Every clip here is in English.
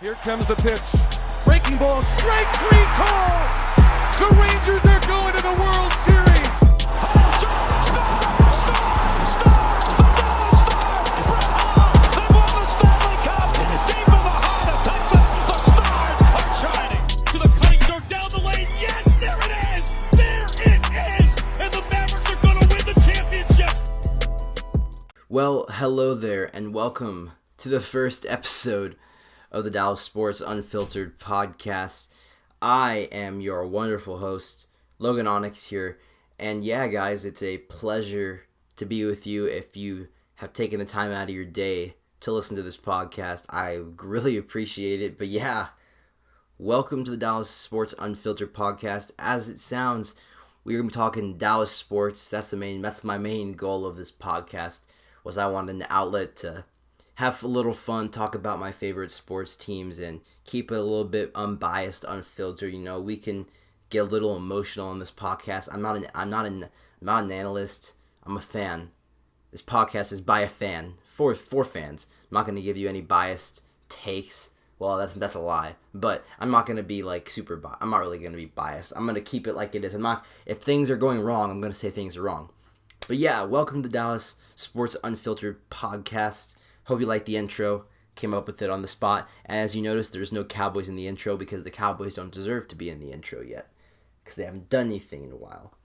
Here comes the pitch. Breaking ball, strike three call. The Rangers are going to the World Series. Well, hello there, and welcome to the first episode of the Dallas Sports Unfiltered podcast. I am your wonderful host, Logan Onyx here, and yeah, guys, it's a pleasure to be with you. If you have taken the time out of your day to listen to this podcast, I really appreciate it. But yeah, welcome to the Dallas Sports Unfiltered podcast. As it sounds, we're gonna be talking Dallas sports. That's my main goal of this podcast. Was I wanted an outlet to have a little fun, talk about my favorite sports teams, and keep it a little bit unbiased, unfiltered. You know, we can get a little emotional on this podcast. I'm not an analyst. I'm a fan. This podcast is by a fan for fans. I'm not going to give you any biased takes. Well, that's a lie. But I'm not going to be like super biased. I'm not really going to be biased. I'm going to keep it like it is. If things are going wrong, I'm going to say things are wrong. But yeah, welcome to Dallas Sports Unfiltered podcast. Hope you like the intro. Came up with it on the spot. And as you notice, there's no Cowboys in the intro because the Cowboys don't deserve to be in the intro yet. Because they haven't done anything in a while.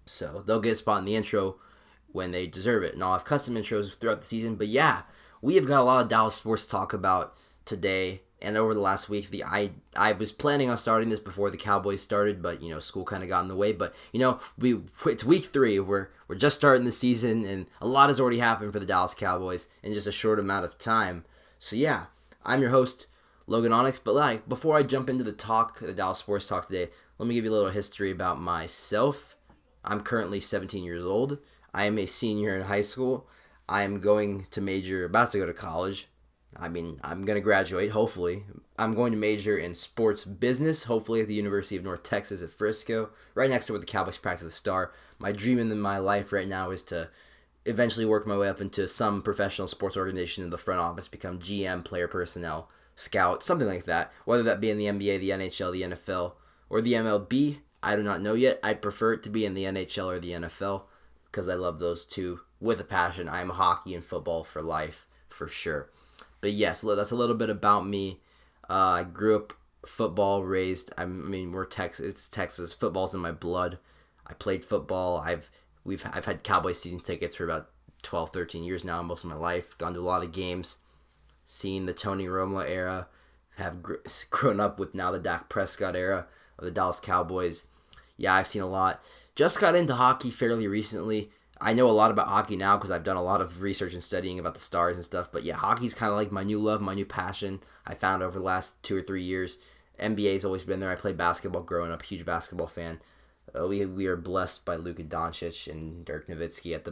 So they'll get a spot in the intro when they deserve it. And I'll have custom intros throughout the season. But yeah, we have got a lot of Dallas sports to talk about today. And over the last week, I was planning on starting this before the Cowboys started, but you know, school kind of got in the way. But you know, it's week 3. We're just starting the season, and a lot has already happened for the Dallas Cowboys in just a short amount of time. So yeah, I'm your host, Logan Onyx. But before I jump into the Dallas sports talk today, let me give you a little history about myself. I'm currently 17 years old. I am a senior in high school. I am about to go to college. I'm going to graduate, hopefully. I'm going to major in sports business, hopefully at the University of North Texas at Frisco, right next to where the Cowboys practice the Star. My dream in my life right now is to eventually work my way up into some professional sports organization in the front office, become GM, player personnel, scout, something like that, whether that be in the NBA, the NHL, the NFL, or the MLB. I do not know yet. I'd prefer it to be in the NHL or the NFL because I love those two with a passion. I'm hockey and football for life, for sure. But yes, that's a little bit about me. I grew up football, raised. We're Texas. It's Texas. Football's in my blood. I played football. I've had Cowboys season tickets for about 12, 13 years now, most of my life. Gone to a lot of games, seen the Tony Romo era. Have grown up with now the Dak Prescott era of the Dallas Cowboys. Yeah, I've seen a lot. Just got into hockey fairly recently. I know a lot about hockey now because I've done a lot of research and studying about the Stars and stuff. But yeah, hockey's kind of like my new love, my new passion I found over the last 2 or 3 years. NBA's always been there. I played basketball growing up, huge basketball fan. We are blessed by Luka Doncic and Dirk Nowitzki at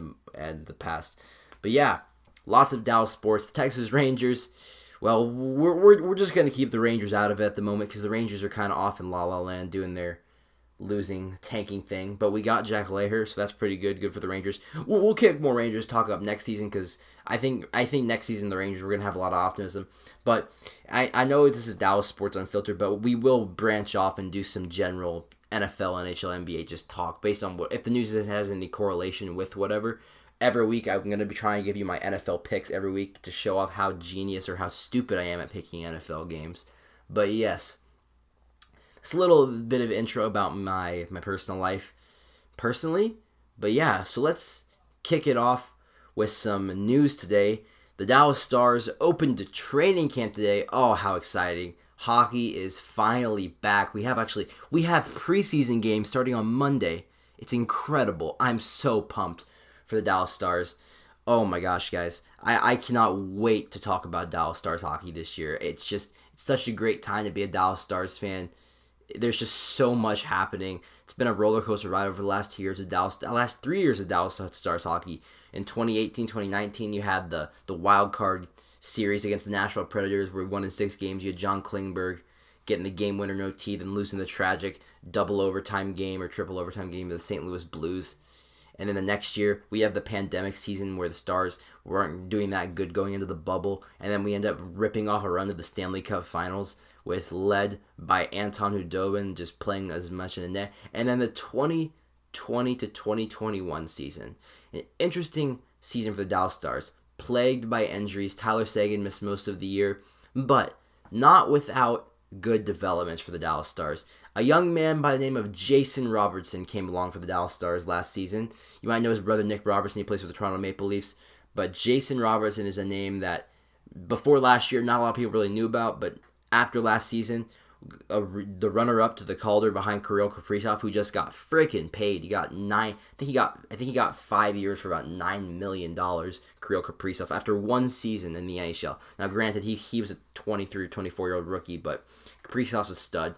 the past. But yeah, lots of Dallas sports. The Texas Rangers, well, we're just going to keep the Rangers out of it at the moment because the Rangers are kind of off in La La Land doing their tanking thing, but we got Jack Leher, so that's pretty good for the Rangers. We'll kick more Rangers talk up next season because I think next season the Rangers, we're gonna have a lot of optimism. But I know this is Dallas Sports Unfiltered, but we will branch off and do some general NFL, NHL, NBA just talk based on if the news has any correlation with whatever. Every week I'm gonna be trying to give you my NFL picks every week to show off how genius or how stupid I am at picking NFL games. But yes. It's a little bit of intro about my personal life personally. But yeah, so let's kick it off with some news today. The Dallas Stars opened the training camp today. Oh, how exciting. Hockey is finally back. We have preseason games starting on Monday. It's incredible. I'm so pumped for the Dallas Stars. Oh my gosh, guys. I cannot wait to talk about Dallas Stars hockey this year. It's such a great time to be a Dallas Stars fan. There's just so much happening. It's been a roller coaster ride over the last 2 years of the last 3 years of Dallas Stars hockey. In 2018, 2019, you had the wild card series against the Nashville Predators where we won in 6 games. You had John Klingberg getting the game winner, no T, then losing the tragic double overtime game or triple overtime game to the St. Louis Blues. And then the next year, we have the pandemic season where the Stars weren't doing that good going into the bubble. And then we end up ripping off a run to the Stanley Cup Finals with led by Anton Khudobin just playing as much in the net. And then the 2020 to 2021 season. An interesting season for the Dallas Stars. Plagued by injuries. Tyler Seguin missed most of the year, but not without good developments for the Dallas Stars. A young man by the name of Jason Robertson came along for the Dallas Stars last season. You might know his brother Nick Robertson. He plays for the Toronto Maple Leafs, but Jason Robertson is a name that before last year not a lot of people really knew about, but after last season, the runner-up to the Calder behind Kirill Kaprizov, who just got freaking paid. He got I think he got 5 years for about $9 million. Kirill Kaprizov after one season in the NHL. Now, granted, he was a 23 or 24-year-old rookie, but Kaprizov's a stud.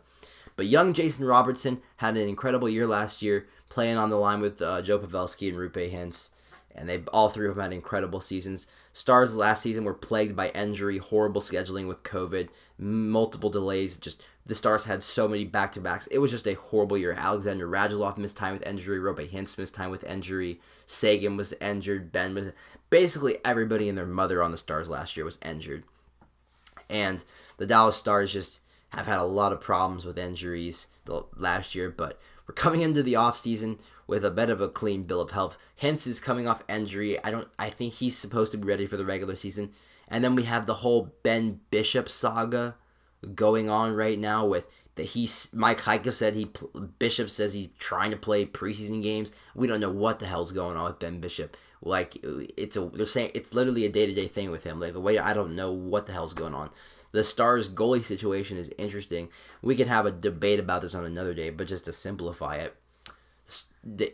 But young Jason Robertson had an incredible year last year, playing on the line with Joe Pavelski and Roope Hintz, and all three of them had incredible seasons. Stars last season were plagued by injury, horrible scheduling with COVID, multiple delays. Just the Stars had so many back-to-backs. It was just a horrible year. Alexander Radulov missed time with injury. Roope Hintz missed time with injury. Seguin was injured. Ben was basically everybody and their mother on the Stars last year was injured. And the Dallas Stars just have had a lot of problems with injuries last year, but we're coming into the offseason with a bit of a clean bill of health. Hintz is coming off injury. I think he's supposed to be ready for the regular season. And then we have the whole Ben Bishop saga going on right now with Mike Heika said Bishop says he's trying to play preseason games. We don't know what the hell's going on with Ben Bishop. Like they're saying it's literally a day-to-day thing with him. Like the way I don't know what the hell's going on. The Stars goalie situation is interesting. We can have a debate about this on another day, but just to simplify it,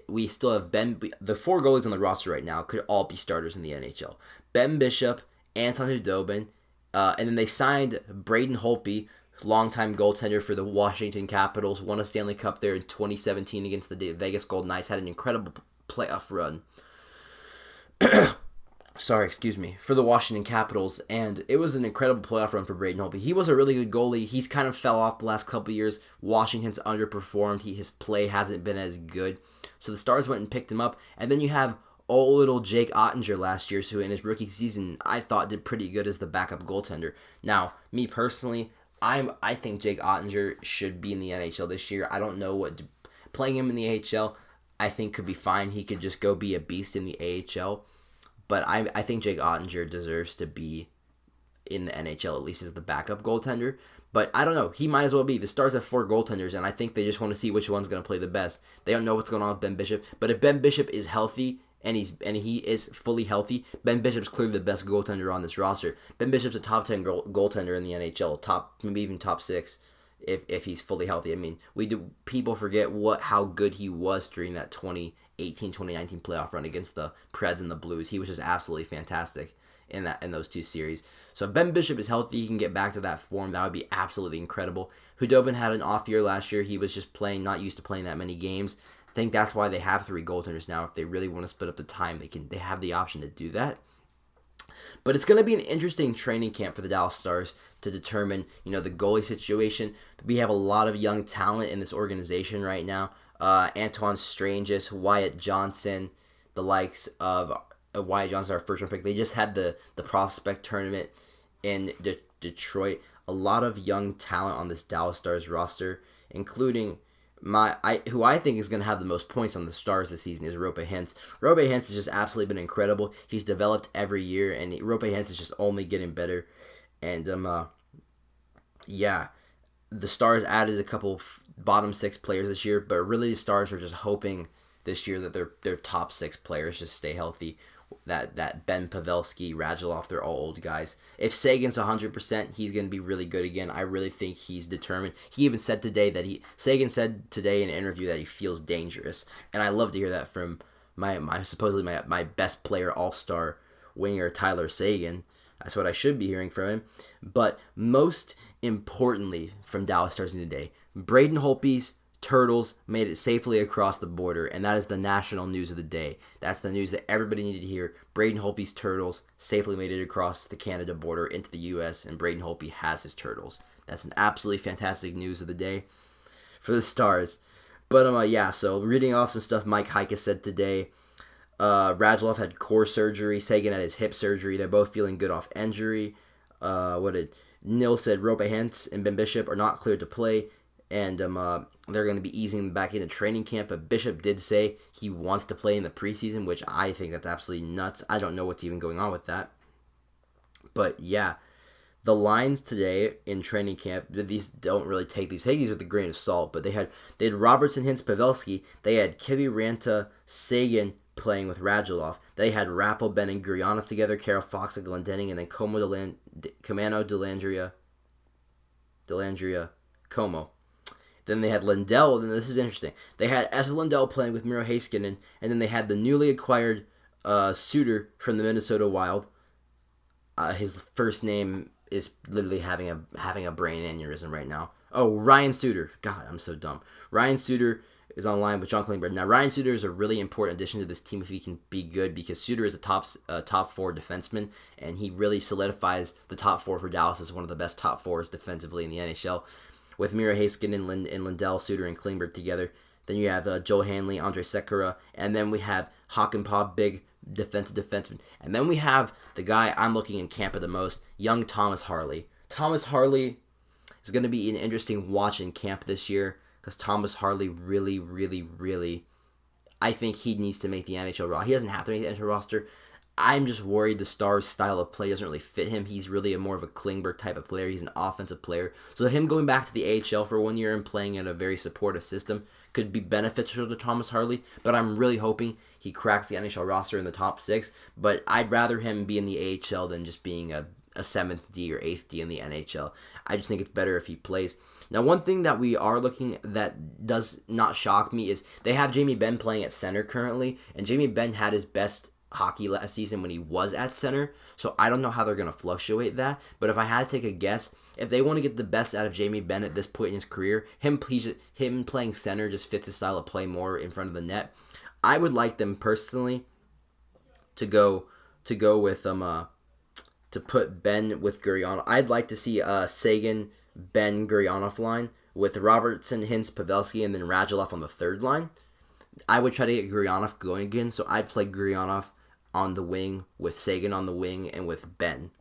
we still have the four goalies on the roster right now could all be starters in the NHL. Ben Bishop, Anton Khudobin, and then they signed Braden Holtby, longtime goaltender for the Washington Capitals, won a Stanley Cup there in 2017 against the Vegas Golden Knights, had an incredible playoff run. For the Washington Capitals, and it was an incredible playoff run for Braden Holtby. He was a really good goalie. He's kind of fell off the last couple of years. Washington's underperformed. His play hasn't been as good. So the Stars went and picked him up, and then you have old little Jake Ottinger last year, who in his rookie season I thought did pretty good as the backup goaltender. Now, me personally, I think Jake Ottinger should be in the NHL this year. I don't know playing him in the AHL, I think could be fine. He could just go be a beast in the AHL. But I think Jake Ottinger deserves to be in the NHL, at least as the backup goaltender. But I don't know. He might as well be. The Stars have four goaltenders, and I think they just want to see which one's going to play the best. They don't know what's going on with Ben Bishop. But if Ben Bishop is healthy, and he is fully healthy, Ben Bishop's clearly the best goaltender on this roster. Ben Bishop's a top 10 goaltender in the NHL, maybe even top 6 if he's fully healthy. I mean, people forget how good he was during that 2018-2019 playoff run against the Preds and the Blues. He was just absolutely fantastic in those two series. So if Ben Bishop is healthy, he can get back to that form. That would be absolutely incredible. Khudobin had an off year last year. He was just not used to playing that many games. I think that's why they have 3 goaltenders now. If they really want to split up the time, they have the option to do that. But it's going to be an interesting training camp for the Dallas Stars to determine, the goalie situation. We have a lot of young talent in this organization right now. Antoine Strangis, Wyatt Johnson, the likes of Wyatt Johnson, our first-round pick. They just had the prospect tournament in Detroit. A lot of young talent on this Dallas Stars roster, including who I think is going to have the most points on the Stars this season is Roope Hintz. Roope Hintz has just absolutely been incredible. He's developed every year, and Roope Hintz is just only getting better. And the Stars added a couple bottom 6 players this year, but really the Stars are just hoping this year that their top 6 players just stay healthy. That Ben Pavelski, Radulov, they're all old guys. If Sagan's 100%, he's going to be really good again. I really think he's determined. He even said today Sagan said today in an interview that he feels dangerous, and I love to hear that from my best player, all-star winger Tyler Seguin. That's what I should be hearing from him. But most importantly from Dallas Stars today, Braden Holtby's Turtles made it safely across the border, and that is the national news of the day. That's the news that everybody needed to hear. Braden Holtby's Turtles safely made it across the Canada border into the U.S., and Braden Holtby has his Turtles. That's an absolutely fantastic news of the day for the Stars. But so reading off some stuff Mike Heika said today, Radulov had core surgery. Sagan had his hip surgery. They're both feeling good off injury. What did Nil said? Rope Hintz and Ben Bishop are not cleared to play, and they're going to be easing back into training camp. But Bishop did say he wants to play in the preseason, which I think that's absolutely nuts. I don't know what's even going on with that. But yeah, the lines today in training camp, these don't really take these with a grain of salt. But they had Robertson, Hintz, Pavelski. They had Kivi, Ranta, Sagan playing with Radulov. They had Raffle, Ben, and Gurionov together, Carol Fox and Glendening, and then Comano, Dellandrea, Como. Then they had Lindell, and this is interesting. They had Esa Lindell playing with Miro Heiskanen, and then they had the newly acquired Suter from the Minnesota Wild. His first name is literally having a brain aneurysm right now. Oh, Ryan Suter. God, I'm so dumb. Ryan Suter is online with John Klingberg. Now, Ryan Suter is a really important addition to this team if he can be good, because Suter is a top four defenseman, and he really solidifies the top four for Dallas as one of the best top fours defensively in the NHL. With Miro Heiskanen and Lindell, Suter, and Klingberg together. Then you have Joel Hanley, Andre Sekera, and then we have Hakanpää, big defenseman. And then we have the guy I'm looking in camp at the most, young Thomas Harley. Thomas Harley is going to be an interesting watch in camp this year, because Thomas Harley really, I think he needs to make the NHL roster. He doesn't have to make the NHL roster. I'm just worried the Stars' style of play doesn't really fit him. He's really more of a Klingberg type of player. He's an offensive player. So him going back to the AHL for 1 year and playing in a very supportive system could be beneficial to Thomas Harley. But I'm really hoping he cracks the NHL roster in the top 6. But I'd rather him be in the AHL than just being a 7th D or 8th D in the NHL. I just think it's better if he plays. Now, one thing that we are looking that does not shock me is they have Jamie Benn playing at center currently. And Jamie Benn had his best hockey last season when he was at center, so I don't know how they're going to fluctuate that, but if I had to take a guess, if they want to get the best out of Jamie Benn at this point in his career, him playing center just fits his style of play more in front of the net. I would like them personally to go with to put Ben with Gurionov. I'd like to see Sagan, Ben, Gurionov line with Robertson, Hintz, Pavelski, and then Radulov on the third line. I would try to get Gurionov going again, so I'd play Gurionov on the wing with Sagan on the wing and with Ben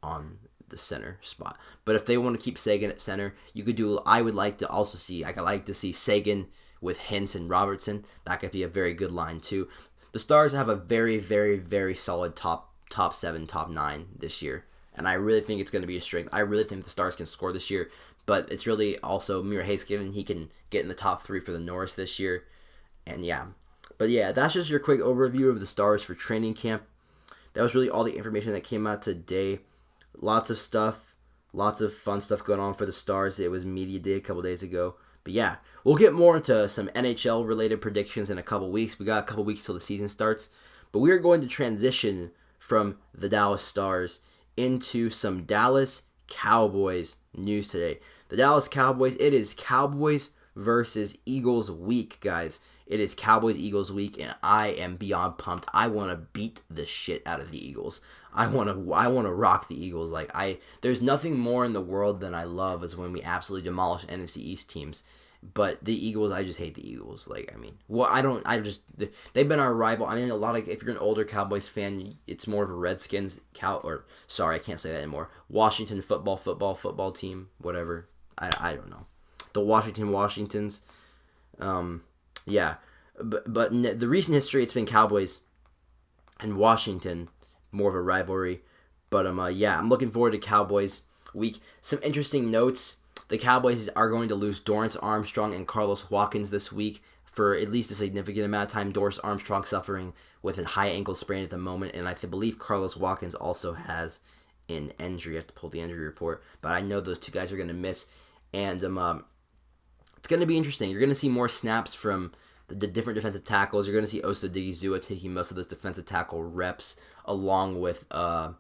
on the center spot. But if they want to keep Sagan at center, you could do. I would like to also see. I could like to see Sagan with Hintz and Robertson. That could be a very good line too. The Stars have a very solid top 7, top 9 this year, and I really think it's going to be a strength. I really think the Stars can score this year, but it's really also Miro Heiskanen. He can get in the top 3 for the Norris this year, and yeah. But yeah, that's just your quick overview of the Stars for training camp. That was really all the information that came out today. Lots of stuff, lots of fun stuff going on for the Stars. It was media day a couple days ago. But yeah, we'll get more into some NHL related predictions in a couple weeks. We got a couple weeks till the season starts. But we are going to transition from the Dallas Stars into some Dallas Cowboys news today. The Dallas Cowboys, it is Cowboys versus Eagles week, guys. It is Cowboys-Eagles week, and I am beyond pumped. I want to beat the shit out of the Eagles. I want to rock the Eagles. There's nothing more in the world than I love is when we absolutely demolish NFC East teams. But the Eagles, I just hate the Eagles. They've been our rival. I mean, if you're an older Cowboys fan, it's more of a Redskins I can't say that anymore. Washington football team, whatever. I don't know. The Washingtons. Yeah, but the recent history, it's been Cowboys and Washington, more of a rivalry. But I'm looking forward to Cowboys week. Some interesting notes: the Cowboys are going to lose Dorrance Armstrong and Carlos Watkins this week for at least a significant amount of time. Dorrance Armstrong suffering with a high ankle sprain at the moment, and I believe Carlos Watkins also has an injury. I have to pull the injury report, but I know those two guys are going to miss, and it's going to be interesting. You're going to see more snaps from the different defensive tackles. You're going to see Osa Odigizua taking most of those defensive tackle reps along with a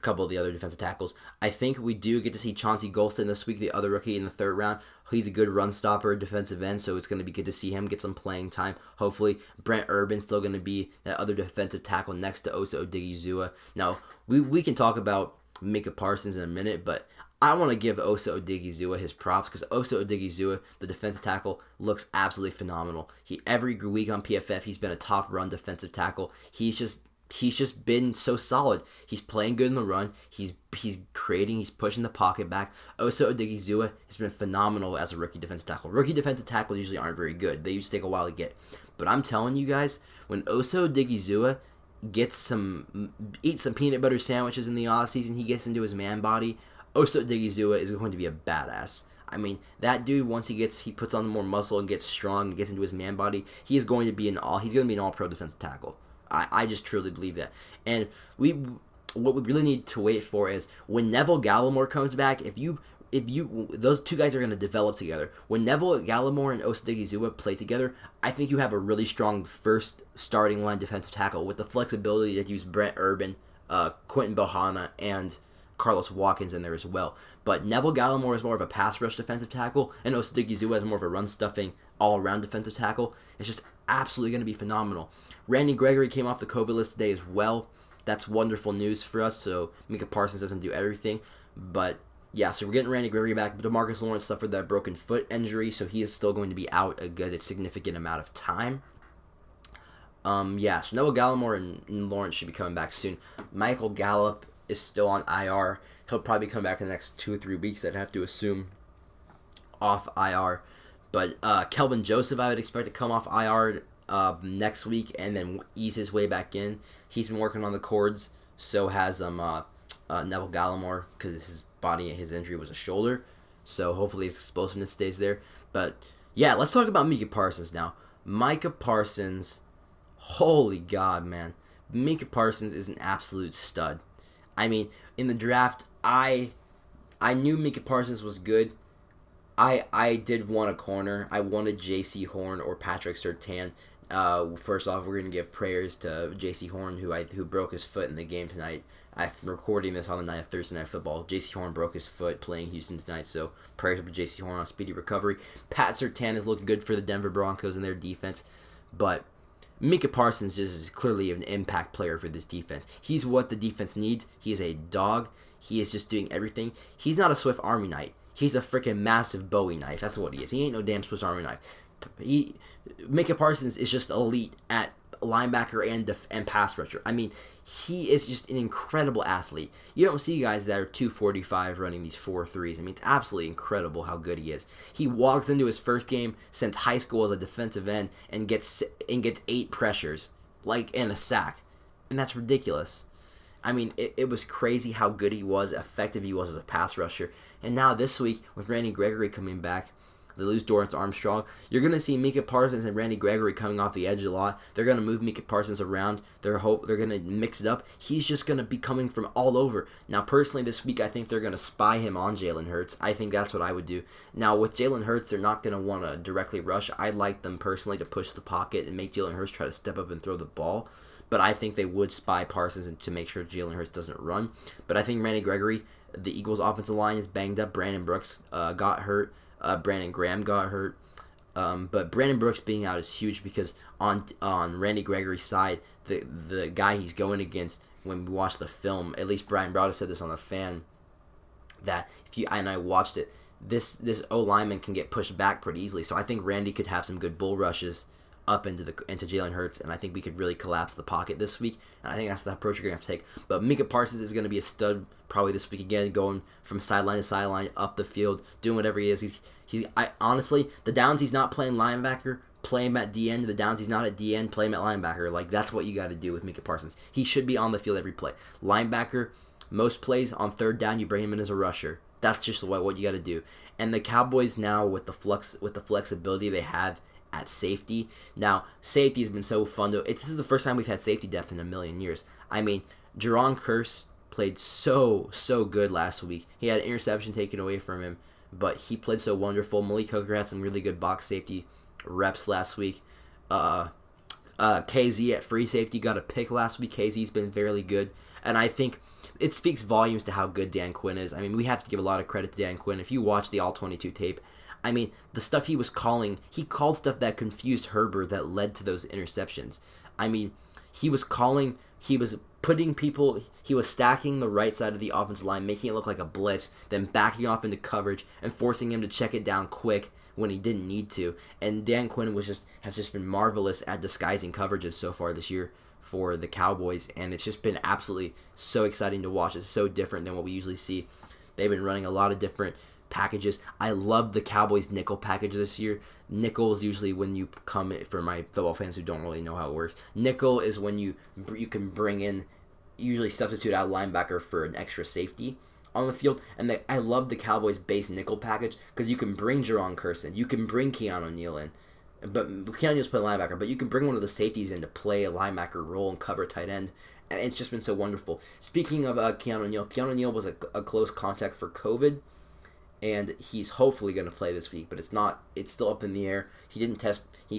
couple of the other defensive tackles. I think we do get to see Chauncey Golston this week, the other rookie in the third round. He's a good run stopper, defensive end, so it's going to be good to see him get some playing time. Hopefully, Brent Urban's still going to be that other defensive tackle next to Osa Odigizua. Now, we can talk about Micah Parsons in a minute, but I want to give Osa Odigizua his props because Osa Odigizua, the defensive tackle, looks absolutely phenomenal. Every week on PFF, he's been a top run defensive tackle. He's just been so solid. He's playing good in the run. He's creating. He's pushing the pocket back. Osa Odigizua has been phenomenal as a rookie defensive tackle. Rookie defensive tackles usually aren't very good. They usually take a while to get. But I'm telling you guys, when Osa Odigizua eats some peanut butter sandwiches in the offseason, he gets into his man body. Osa Odigizua is going to be a badass. I mean, that dude, once he puts on more muscle and gets strong and gets into his man body, he's going to be an all-pro defensive tackle. I just truly believe that. And what we really need to wait for is when Neville Gallimore comes back, if those two guys are going to develop together. When Neville Gallimore and Osa Odigizua play together, I think you have a really strong first starting line defensive tackle with the flexibility to use Brent Urban, Quentin Bohanna, and Carlos Watkins in there as well. But Neville Gallimore is more of a pass rush defensive tackle, and Osa Odigizua is more of a run stuffing all-around defensive tackle. It's just absolutely going to be phenomenal. Randy Gregory came off the COVID list today as well. That's wonderful news for us, so Micah Parsons doesn't do everything. But yeah, so we're getting Randy Gregory back. But DeMarcus Lawrence suffered that broken foot injury, so he is still going to be out a significant amount of time. So Neville Gallimore and Lawrence should be coming back soon. Michael Gallup is still on IR. He'll probably come back in the next 2 or 3 weeks, I'd have to assume, off IR. But Kelvin Joseph, I would expect to come off IR next week and then ease his way back in. He's been working on the cords. So has Neville Gallimore, because his injury was a shoulder. So hopefully his explosiveness stays there. But yeah, let's talk about Micah Parsons now. Micah Parsons, holy God, man. Micah Parsons is an absolute stud. I mean, in the draft, I knew Micah Parsons was good. I did want a corner. I wanted J.C. Horn or Patrick Surtain. First off, we're going to give prayers to J.C. Horn, who broke his foot in the game tonight. I'm recording this on the night of Thursday Night Football. J.C. Horn broke his foot playing Houston tonight, so prayers for J.C. Horn on speedy recovery. Pat Surtain is looking good for the Denver Broncos and their defense, but Micah Parsons is clearly an impact player for this defense. He's what the defense needs. He is a dog. He is just doing everything. He's not a Swift Army Knight. He's a freaking massive Bowie knife. That's what he is. He ain't no damn Swiss Army knife. Micah Parsons is just elite at linebacker and pass rusher. I mean, he is just an incredible athlete. You don't see guys that are 245 running these 4.3s. I mean, it's absolutely incredible how good he is. He walks into his first game since high school as a defensive end and gets 8 pressures, and a sack. And that's ridiculous. I mean, it was crazy how good he was, effective he was as a pass rusher. And now this week, with Randy Gregory coming back, they lose Dorrance Armstrong. You're going to see Micah Parsons and Randy Gregory coming off the edge a lot. They're going to move Micah Parsons around. They're going to mix it up. He's just going to be coming from all over. Now, personally, this week, I think they're going to spy him on Jalen Hurts. I think that's what I would do. Now, with Jalen Hurts, they're not going to want to directly rush. I'd like them personally to push the pocket and make Jalen Hurts try to step up and throw the ball. But I think they would spy Parsons to make sure Jalen Hurts doesn't run. But I think Randy Gregory, the Eagles' offensive line is banged up. Brandon Brooks got hurt. Brandon Graham got hurt. But Brandon Brooks being out is huge because on Randy Gregory's side, the guy he's going against, when we watched the film, at least Brian Broaddus said this on The Fan, that I watched it, this O lineman can get pushed back pretty easily. So I think Randy could have some good bull rushes up into Jalen Hurts, and I think we could really collapse the pocket this week, and I think that's the approach you're going to have to take. But Micah Parsons is going to be a stud probably this week again, going from sideline to sideline, up the field, doing whatever he is. Honestly, the downs he's not playing linebacker, play him at DN. The downs he's not at DN, play him at linebacker. That's what you got to do with Micah Parsons. He should be on the field every play. Linebacker, most plays on third down, you bring him in as a rusher. That's just what you got to do. And the Cowboys now, with the flexibility they have at safety. Now, safety has been so fun. This is the first time we've had safety depth in a million years. I mean, Jerron Kearse played so good last week. He had an interception taken away from him, but he played so wonderful. Malik Hooker had some really good box safety reps last week. KZ at free safety got a pick last week. KZ's been fairly good, and I think it speaks volumes to how good Dan Quinn is. I mean, we have to give a lot of credit to Dan Quinn. If you watch the All-22 tape, I mean, the stuff he was calling, he called stuff that confused Herbert that led to those interceptions. I mean, he was calling he was putting people, he was stacking the right side of the offensive line, making it look like a blitz, then backing off into coverage and forcing him to check it down quick when he didn't need to. And Dan Quinn has just been marvelous at disguising coverages so far this year for the Cowboys, and it's just been absolutely so exciting to watch. It's so different than what we usually see. They've been running a lot of different packages. I love the Cowboys nickel package this year. Nickel is usually when you come, for my football fans who don't really know how it works, nickel is when you can bring in, usually substitute out linebacker for an extra safety on the field. And I love the Cowboys base nickel package because you can bring Jerron Curson, you can bring Keanu Neal in, but Keanu Neal's playing linebacker, but you can bring one of the safeties in to play a linebacker role and cover tight end. And it's just been so wonderful. Speaking of Keanu Neal was a close contact for COVID, and he's hopefully going to play this week, but it's still up in the air. He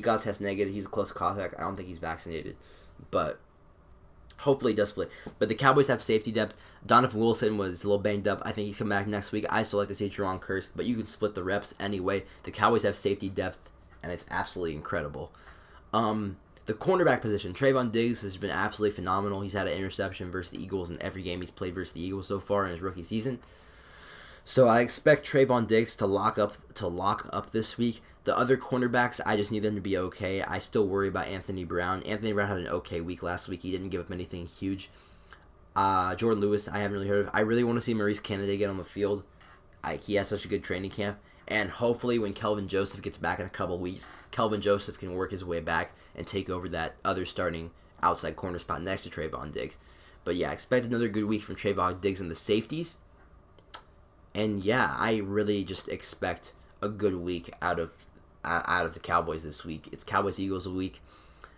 got test negative, he's a close contact, I don't think he's vaccinated, but hopefully he does play. But the Cowboys have safety depth. Donovan Wilson was a little banged up, I think he's coming back next week. I still like to see Jerron Curse, but you can split the reps anyway. The Cowboys have safety depth, and it's absolutely incredible. The cornerback position, Trayvon Diggs has been absolutely phenomenal. He's had an interception versus the Eagles in every game he's played versus the Eagles so far in his rookie season. So I expect Trayvon Diggs to lock up this week. The other cornerbacks, I just need them to be okay. I still worry about Anthony Brown. Anthony Brown had an okay week last week. He didn't give up anything huge. Jordan Lewis, I haven't really heard of. I really want to see Maurice Kennedy get on the field. He has such a good training camp. And hopefully when Kelvin Joseph gets back in a couple weeks, Kelvin Joseph can work his way back and take over that other starting outside corner spot next to Trayvon Diggs. But yeah, expect another good week from Trayvon Diggs and the safeties. And yeah, I really just expect a good week out of the Cowboys this week. It's Cowboys-Eagles week.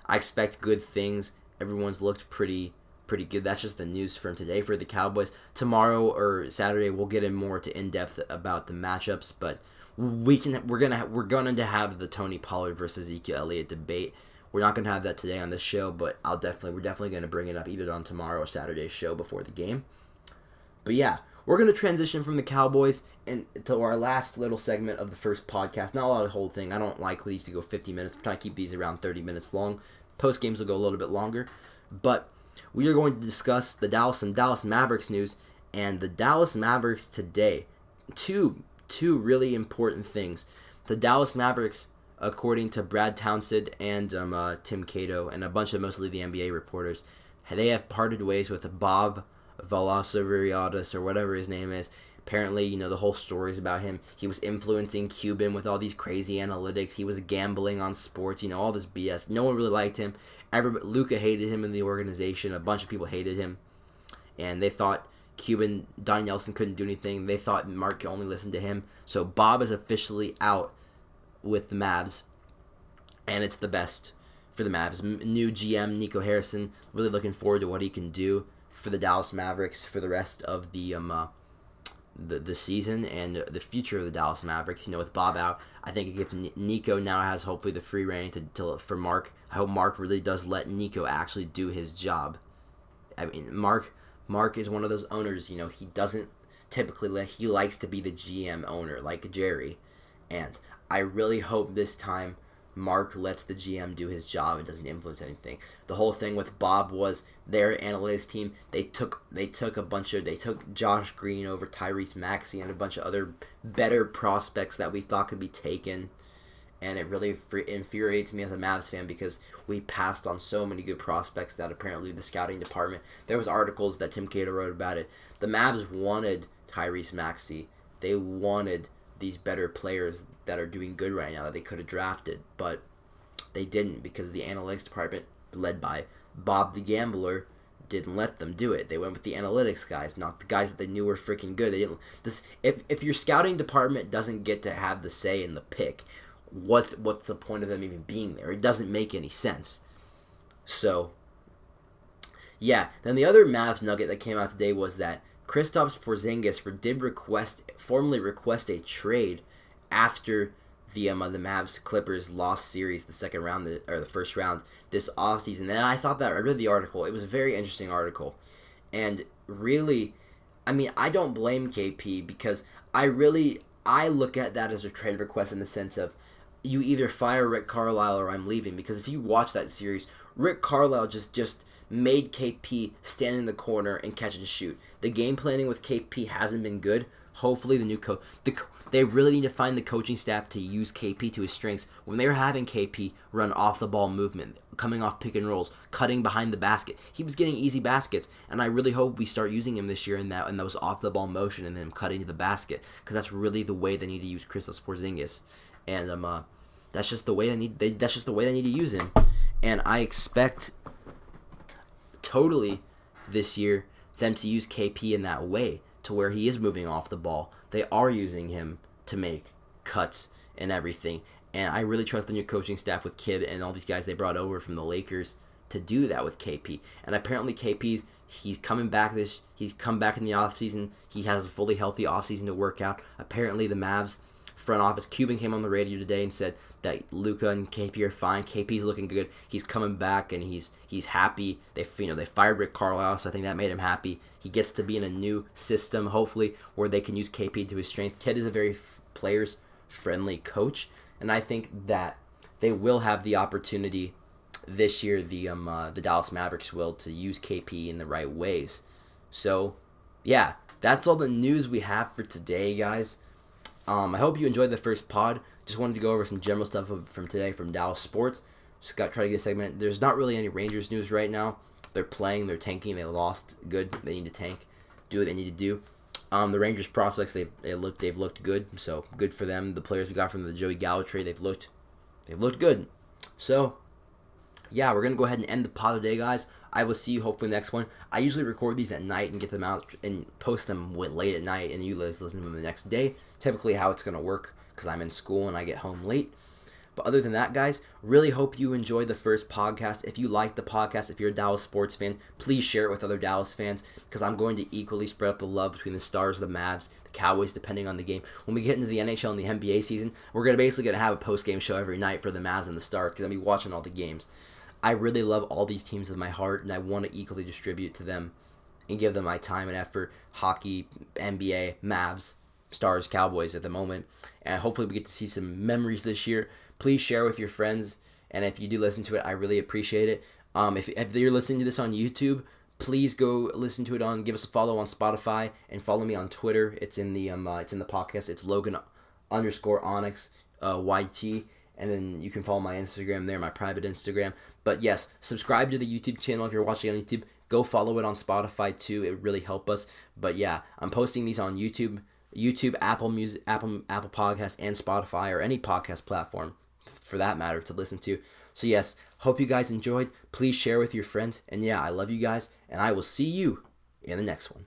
I expect good things. Everyone's looked pretty good. That's just the news from today for the Cowboys. Tomorrow or Saturday we'll get in depth about the matchups, but we're gonna have the Tony Pollard versus Ezekiel Elliott debate. We're not gonna have that today on this show, but we're definitely gonna bring it up either on tomorrow or Saturday's show before the game. But yeah, we're gonna transition from the Cowboys and to our last little segment of the first podcast. Not a lot of whole thing. I don't like these to go 50 minutes. I'm trying to keep these around 30 minutes long. Post games will go a little bit longer, but we are going to discuss the Dallas Mavericks news and the Dallas Mavericks today. Two really important things. The Dallas Mavericks, according to Brad Townsend and Tim Cato and a bunch of mostly the NBA reporters, they have parted ways with Bob Velasoviriadis or whatever his name is. Apparently, the whole story is about him. He was influencing Cuban with all these crazy analytics. He was gambling on sports, all this BS. No one really liked him. Luka hated him in the organization. A bunch of people hated him. And they thought Donnie Nelson couldn't do anything. They thought Mark could only listen to him. So Bob is officially out with the Mavs. And it's the best for the Mavs. New GM, Nico Harrison. Really looking forward to what he can do for the Dallas Mavericks for the rest of the season and the future of the Dallas Mavericks. With Bob out, I think it gives Nico now has hopefully the free reign for Mark. I hope Mark really does let Nico actually do his job. I mean, Mark is one of those owners, he doesn't typically he likes to be the GM owner like Jerry. And I really hope this time Mark lets the GM do his job and doesn't influence anything. The whole thing with Bob was their analytics team. They took Josh Green over Tyrese Maxey and a bunch of other better prospects that we thought could be taken. And it really infuriates me as a Mavs fan because we passed on so many good prospects that apparently the scouting department, there was articles that Tim Cato wrote about it. The Mavs wanted Tyrese Maxey. They wanted these better players that are doing good right now that they could have drafted, but they didn't because the analytics department, led by Bob the Gambler, didn't let them do it. They went with the analytics guys, not the guys that they knew were freaking good. They didn't. If your scouting department doesn't get to have the say in the pick, what's the point of them even being there? It doesn't make any sense. So, yeah. Then the other Mavs nugget that came out today was that Kristaps Porzingis did formally request a trade after the Mavs Clippers lost series the first round this offseason. And I read the article. It was a very interesting article. And really, I don't blame KP because I look at that as a trade request in the sense of you either fire Rick Carlisle or I'm leaving. Because if you watch that series, Rick Carlisle just made KP stand in the corner and catch and shoot. The game planning with KP hasn't been good. Hopefully the new coach, they really need to find the coaching staff to use KP to his strengths. When they were having KP run off the ball movement, coming off pick and rolls, cutting behind the basket, he was getting easy baskets, and I really hope we start using him this year in those off the ball motion and then cutting to the basket, because that's really the way they need to use Kristaps Porzingis, and that's just the way they need to use him, and I expect totally this year them to use KP in that way, to where he is moving off the ball. They are using him to make cuts and everything. And I really trust the new coaching staff with Kidd and all these guys they brought over from the Lakers to do that with KP. And apparently he's coming back he's come back in the offseason. He has a fully healthy offseason to work out. Apparently the Mavs front office, Cuban came on the radio today and said that Luka and KP are fine. KP's looking good. He's coming back and he's happy. They fired Rick Carlisle, so I think that made him happy. He gets to be in a new system, hopefully, where they can use KP to his strength. Kidd is a very players-friendly coach, and I think that they will have the opportunity this year. The Dallas Mavericks will, to use KP in the right ways. So, yeah, that's all the news we have for today, guys. I hope you enjoyed the first pod. Just wanted to go over some general stuff from today from Dallas Sports. Just got to try to get a segment. There's not really any Rangers news right now. They're playing. They're tanking. They lost. Good. They need to tank. Do what they need to do. The Rangers prospects, they've looked good. So good for them. The players we got from the Joey Gallo trade, they've looked good. So yeah, we're gonna go ahead and end the pod today, guys. I will see you hopefully next one. I usually record these at night and get them out and post them late at night, and you guys listen to them the next day. Typically how it's going to work, because I'm in school and I get home late. But other than that, guys, really hope you enjoyed the first podcast. If you like the podcast, if you're a Dallas sports fan, please share it with other Dallas fans, because I'm going to equally spread up the love between the Stars, the Mavs, the Cowboys, depending on the game. When we get into the NHL and the NBA season, we're basically going to have a post-game show every night for the Mavs and the Stars, because I'll be watching all the games. I really love all these teams with my heart, and I want to equally distribute to them and give them my time and effort. Hockey, NBA, Mavs, Stars, Cowboys at the moment. And hopefully we get to see some memories this year. Please share with your friends, and if you do listen to it, I really appreciate it. If you're listening to this on YouTube, please go listen to it give us a follow on Spotify, and follow me on Twitter. It's in the podcast. It's Logan_Onyx YT. And then you can follow my Instagram there, my private Instagram. But yes, subscribe to the YouTube channel if you're watching on YouTube. Go follow it on Spotify too. It would really help us. But yeah, I'm posting these on YouTube, Apple Music, Apple Podcasts, and Spotify, or any podcast platform for that matter to listen to. So yes, hope you guys enjoyed. Please share with your friends. And yeah, I love you guys, and I will see you in the next one.